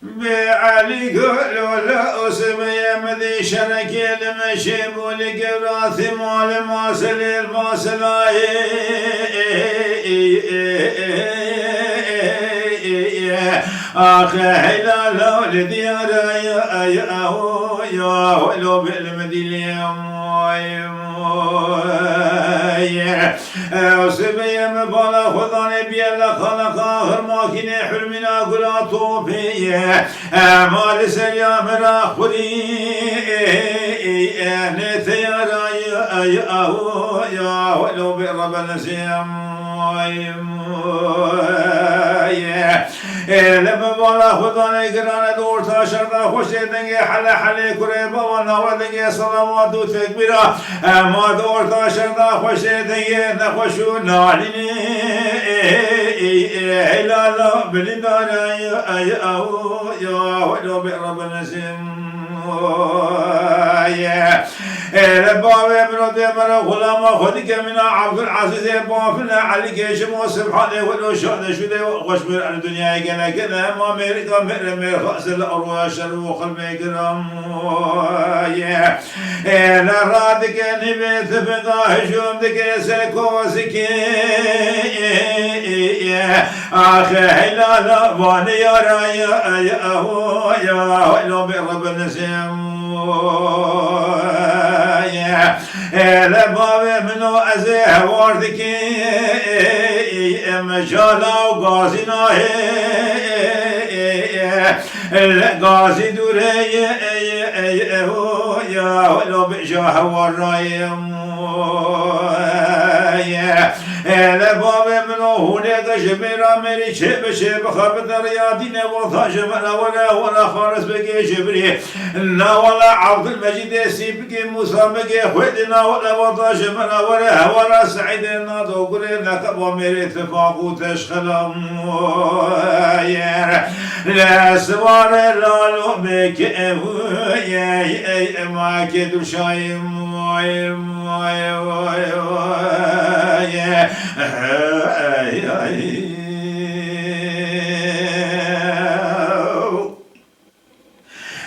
بعلي قولوا لا اسمي مذي شركي المشيب ولقراثي مال ماسل الماسلاي اخي هلال ولديار يا ولو بالمدينه وسبي مبالا خذاني بيلا خلق آخر ماكينة حلمنا قلا طوفية مال سليام راخوري نثيا راي يا ولو برب النسيم لما بالا خداني قرانا دور تاشر دا خوشي دنگي حلي كريبا وناور دنگي صلوات و تكبيرا ما دور تاشر دا خوشي دنگي نخوشو ناليني لا بلدانا يا ولو برب النسيم لبابي من ديمنا غلام خدك من عبد العزيز بافنا علي كيش مو سبحانه والوشان شدي وخشمر الدنيا قال كذا ما امريكا مر راس الارواح شروق المكرم لا رادك نبيت فقاه شومدك سكوسك اخي هلالا واني يا راي يا ولو برب النسيم لبابي منو أزيه واردكي مجالا وقازنا القازي دوري يا ولو بجاه والرايم لبابي منو هناك جبيرا مري شب خبت رياضين وضع جمنا ولا خارس بقي جبري نا ولا عبد المجيد سيبقي موسى بقي خدنا ولا وضع جمنا ولا سعيدنا دوغرنا كبو مري اتفاق وتشخلم لا سوار لا لومك يا ما كدو شايم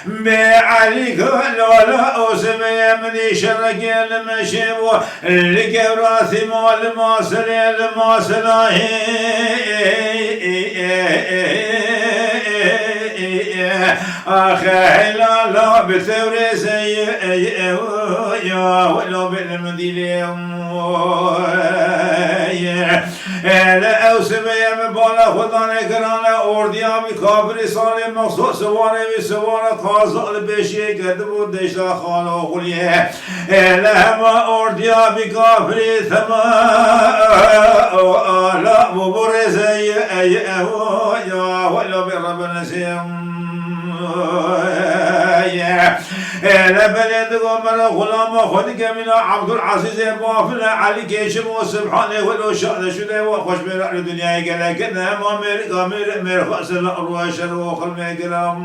بعلي قولوا اسمي مني شرق المشيب لقراثي مال ماسل الماسلاي اخي هلالا بثوري يا ولو بالمدينه لا أوسمي مبالا خداني كرانا أورديا بكابري صالي مخصوص سواري بسوارا قازق البشي كدبو ديشتا خالو خليه لا هما أورديا بكابري ثما لا مبرزي يا ولو برب النسيم لا بلد قمر غلام خدك من عبد العزيز بافنا علي كيش سبحانه والوشان شده وخش من الدنيا قال كذا ما مر خاص الارواح شروق المجرم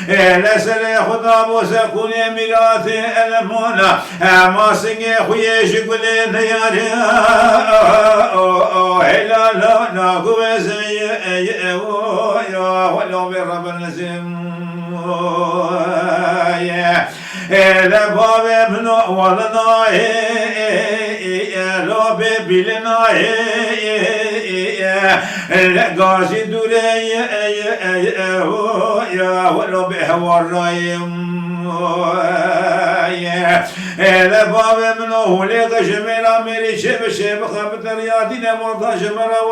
لا سلا خدا وسكون ميراث المونا ما سنجي خويش يقولين يا لا لا ناقو زي يا ولو برب النسيم لا بابي منو ولنا لو بيلنا لا قاسي دوري يا ولو بهوى الرايم لا بابي منو ليك جميلة ميري شب خبت رياضين مرضى جمرة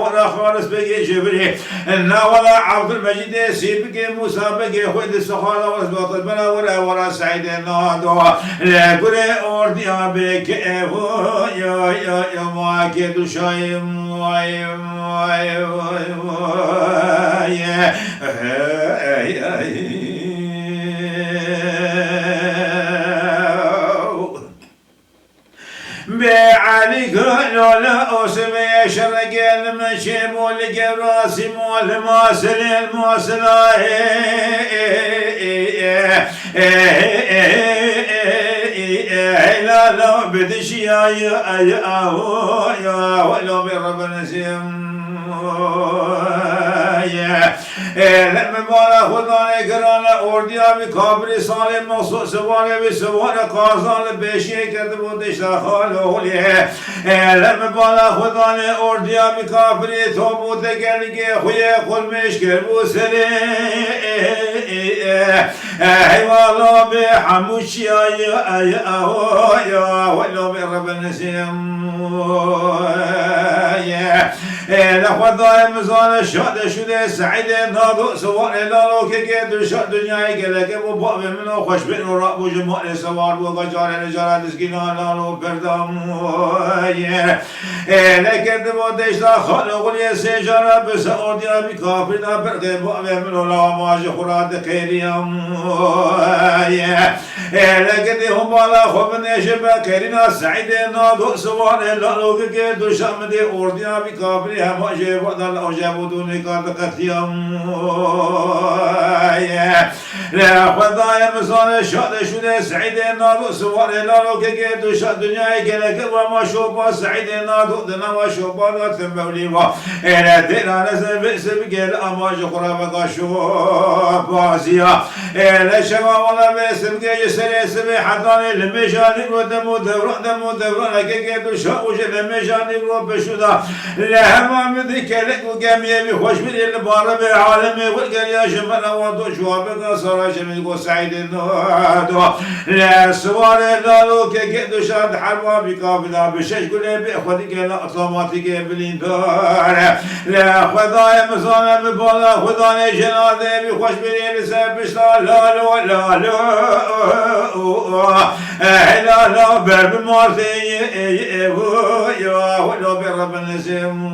ولا خالص بقي جبري لا ولا عبد المجيد سيبقي موسى بقي خد السخالة واسباط البلا ولا سعيد النادو لا قري أوردي بك يا ما كدو شايم بعلي قولوا اسمي شرق المشيب والقراسي مال ماسل الماسلاي لا لا بدش يا ولو برب النسيم لما بالا خدانه گرانه اردیا بی کابری سال مخصوص سوانه بی سوانه قازان بشیه کرده بودش در خال اولیه لما بالا خدانه اردیا بی کابری تو بوده گلگه خویه خلمش کربو سره حیوالا بی حموشی یا ولو بی رب نسیم لخوضای مزان شاد شده سعید نادو سوار لالو که در شاد دنیای گلکه و باب منو خوش بین و راب و جمال سوار و گجار نجارت اسکینا لالو پردام لکه دمودش دا خالق ولی سجارة بس اودیا بی کافر دا برده باب منو لاماج خوراد خیریم لکه دی هم بالا خوب نشبه کرینا سعید نادو سوار لالو که در شام دی اردیا بی کافر هم آجه ودل آجه بدون کارت قطیم خدای مثال شاد شده سعید نادو سوار لالو که دو شاد دنیای گلک و ما شوبا سعید نادو دنا و شوبا ناتم بولی و دیران سب سب گل اماج خراب قاشو بازیا لشما ولا بسم گه سر سب حدان المجانی و دمو دوران که دو شاد وجه المجانی و بشودا لهم مذكرك وقامي بخوش من البار بالعالم والقرية شمنا وضو شوابك صراش من قو سعيد النادو لا سوار اللالو كيدو شاد حربا بكابدا بشش قولي بأخذك لا أطلاماتك بالإنذار لا خذايا مصانا مبالا خذانا جنادي بخوش من السابش لا لا برب مارتي يا ولو برب النسيم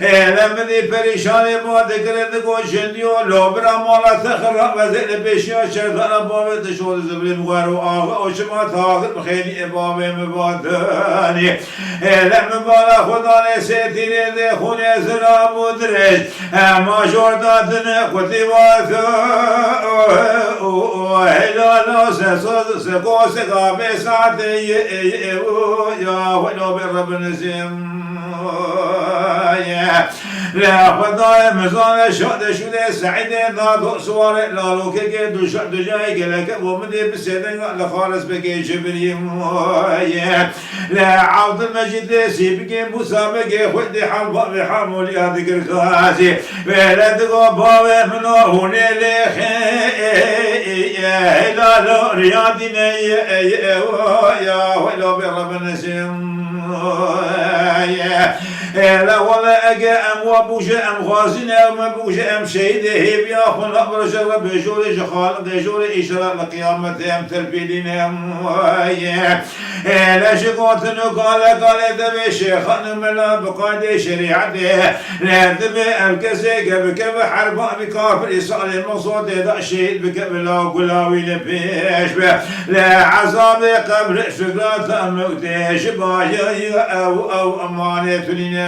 لما دي پریشانی ما دکرد گوشندیو لوبرا مالا تخرا وزیر بشیا شرطان بابت شود زبری مغارو آغا و شما تاغر خیلی ابابه مبادانی لما بالا خدانه سیتیره ده خونه سلام و درش ما جورداتن خودی واتو هلالا سکو سقابه ساعته یا ولو برب نسیم لا خدای مزان شاد شده سعید نادو سوار لالو که دو جای گلک و مدی بسیدن لخالص بگی جبریم لا عبد المجید سیبگی موسی بگی خود حلبا بحمول یادگر خازی ولدگو باوه منو هونه لخی هلالو ریادی یا ولو برب نسیم لا ولا أجا أم وبوجا أم غازين أم بوجا أم شهيد هيب يا خل أبر جرب بجول جخال بجول إشراء لقيامة أم تربيدين أم لا شقوت قال دبي شيخ ملا بقاد شريعته لا دبي الكسي بكب حرب بكافر إسرائيل المصود ذا شهيد بكب لا قلاوي لبيش لا عذاب قبر شقات موتش بايا أو أمانة لنا